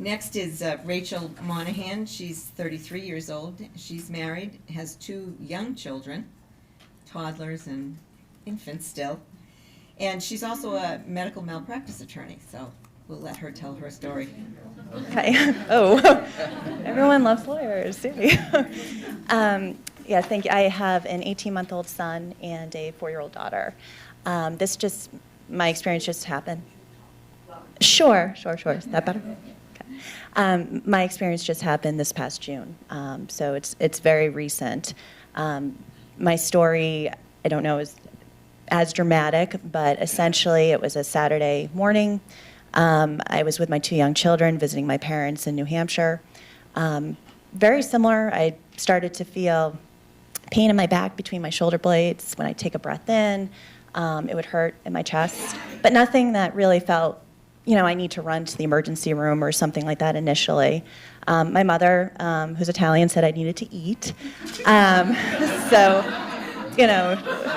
Next is Rachel Monahan. She's 33 years old. She's married, has 2 young children, toddlers and infants still. And she's also a medical malpractice attorney, so we'll let her tell her story. Okay. Oh, everyone loves lawyers. Yeah, thank you. I have an 18-month-old son and a 4-year-old daughter. My experience just happened. Sure. Is that better? Okay. My experience just happened this past June, so it's very recent. My story, I don't know, is as dramatic, but essentially it was a Saturday morning. I was with my 2 young children visiting my parents in New Hampshire. Very similar. I started to feel pain in my back between my shoulder blades. When I take a breath in, it would hurt in my chest, but nothing that really felt, I need to run to the emergency room or something like that initially. My mother, who's Italian, said I needed to eat. So,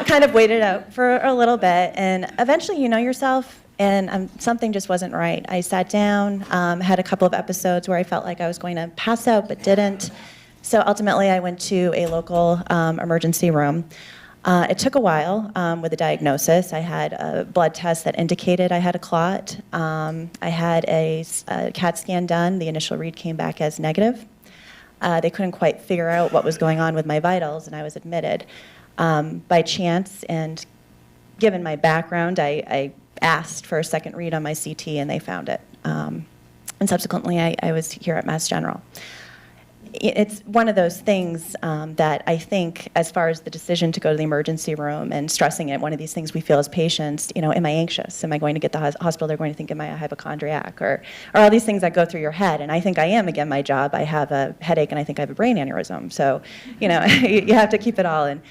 kind of waited out for a little bit, and eventually you know yourself, and something just wasn't right. I sat down, had a couple of episodes where I felt like I was going to pass out but didn't. So ultimately I went to a local emergency room. It took a while with a diagnosis. I had a blood test that indicated I had a clot. I had a CAT scan done. The initial read came back as negative. They couldn't quite figure out what was going on with my vitals, and I was admitted. By chance, and given my background, I asked for a second read on my CT, and they found it. And subsequently, I was here at Mass General. It's one of those things that I think, as far as the decision to go to the emergency room and stressing it, one of these things we feel as patients, am I anxious? Am I going to get the hospital? They're going to think, am I a hypochondriac? Or all these things that go through your head. And I think I am, again, my job. I have a headache and I think I have a brain aneurysm. So, you have to keep it all in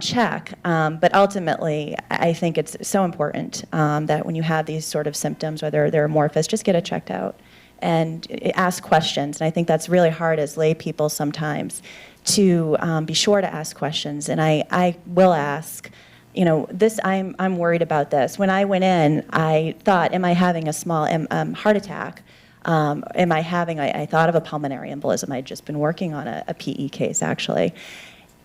check. But ultimately, I think it's so important that when you have these sort of symptoms, whether they're amorphous, just get it checked out and ask questions. And I think that's really hard as lay people sometimes to be sure to ask questions. And I will ask, I'm worried about this. When I went in, I thought, am I having a small heart attack? I thought of a pulmonary embolism. I'd just been working on a PE case, actually.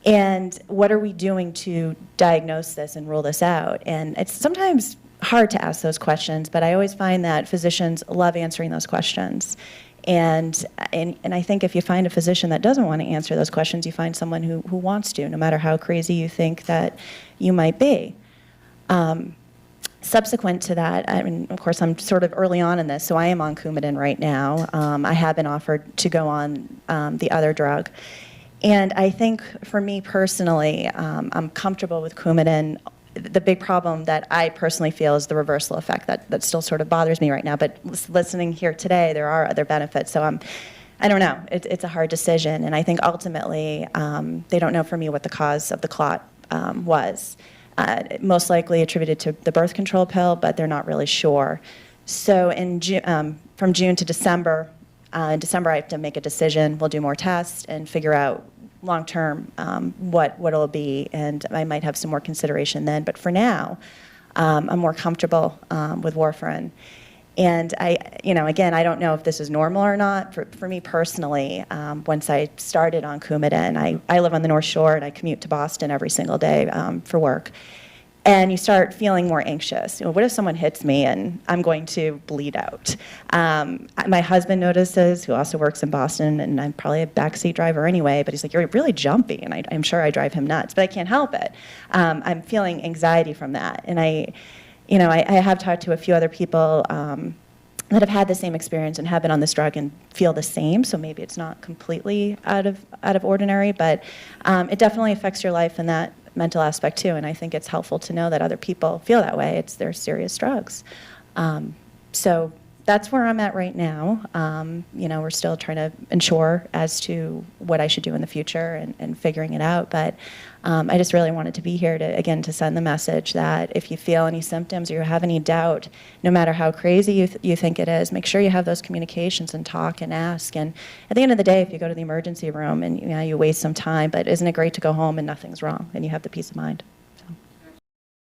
And what are we doing to diagnose this and rule this out? And it's sometimes hard to ask those questions, but I always find that physicians love answering those questions. And I think if you find a physician that doesn't want to answer those questions, you find someone who wants to, no matter how crazy you think that you might be. Subsequent to that, of course, I'm sort of early on in this, so I am on Coumadin right now. I have been offered to go on the other drug. And I think for me personally, I'm comfortable with Coumadin. The big problem that I personally feel is the reversal effect that still sort of bothers me right now. But listening here today, there are other benefits. So I don't know. It's a hard decision. And I think ultimately, they don't know for me what the cause of the clot was. Most likely attributed to the birth control pill, but they're not really sure. So from June to December, in December I have to make a decision. We'll do more tests and figure out long-term what it'll be, and I might have some more consideration then. But for now, I'm more comfortable with warfarin. And again, I don't know if this is normal or not. For me personally, once I started on Coumadin, I live on the North Shore and I commute to Boston every single day for work. And you start feeling more anxious. What if someone hits me and I'm going to bleed out? My husband notices, who also works in Boston, and I'm probably a backseat driver anyway, but he's like, you're really jumpy, and I'm sure I drive him nuts, but I can't help it. I'm feeling anxiety from that. And I have talked to a few other people that have had the same experience and have been on this drug and feel the same, so maybe it's not completely out of ordinary, but it definitely affects your life in that mental aspect too, and I think it's helpful to know that other people feel that way. They're serious drugs. So that's where I'm at right now. We're still trying to ensure as to what I should do in the future and figuring it out, but I just really wanted to be here to send the message that if you feel any symptoms or you have any doubt, no matter how crazy you think it is, make sure you have those communications and talk and ask. And at the end of the day, if you go to the emergency room and you waste some time, but isn't it great to go home and nothing's wrong and you have the peace of mind?